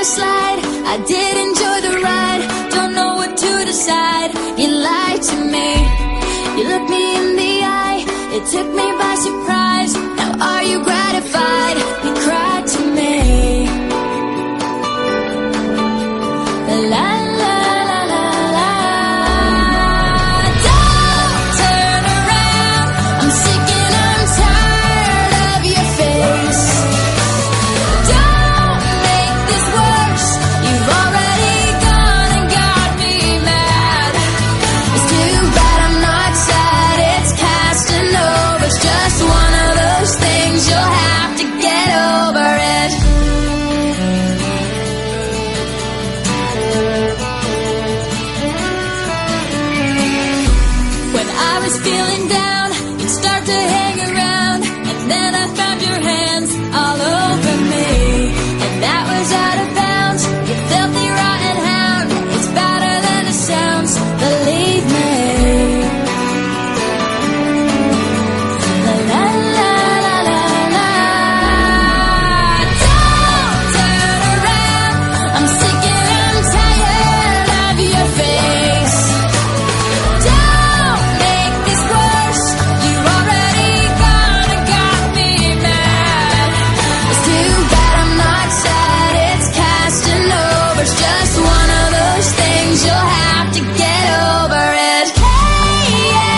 the slide. I did enjoy the ride. Don't know what to decide. You lied to me. You looked me in the eye. It took me by surprise. Now are you gratified? You cried to me. La la la la la. Don't turn around. I'm sick and I'm tired of your face. Don't make this worse. You've already gone and got me mad. It's too bad I'm not sad. It's casting over. It's just one of those things. You'll have to get over it. When I was feeling down, you'd start to hang around, and then I found your hands all over me, and that was out of bounds. You filthy rotten hound. It's better than it sounds, believe me. La la la la la la. Don't turn around. I'm sick and I'm tired of your face. Don't make this worse. You've already gone and got me mad. It's too bad I'm not sad. It's casting over. It's just one of those things. You'll have to get over it. Hey, yeah,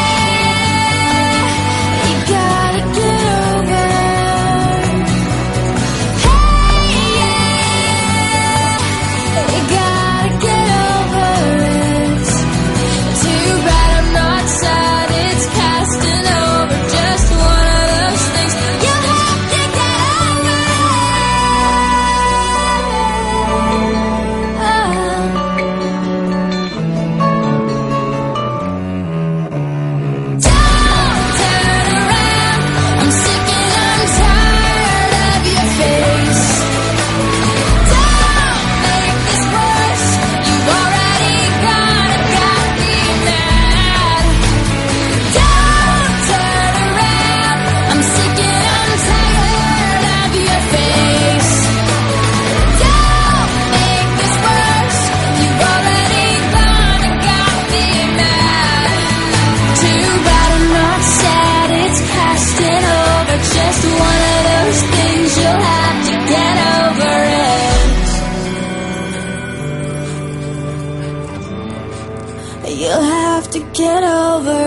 you gotta get over it. Hey, yeah, you gotta get over it. Too bad I'm not sad. It's casting over. Just one of those things. You have to get over it. Don't turn around. I'm sick and I'm tired of your face. Don't make this worse. You've already gone and got me mad. Don't turn around. I'm sick and I'm tired of your face. Don't make this worse. You've already gone and got me mad. Too bad I'm not sad. It's casting over. Just one of those things. You'll have to get over it. You'll have to get over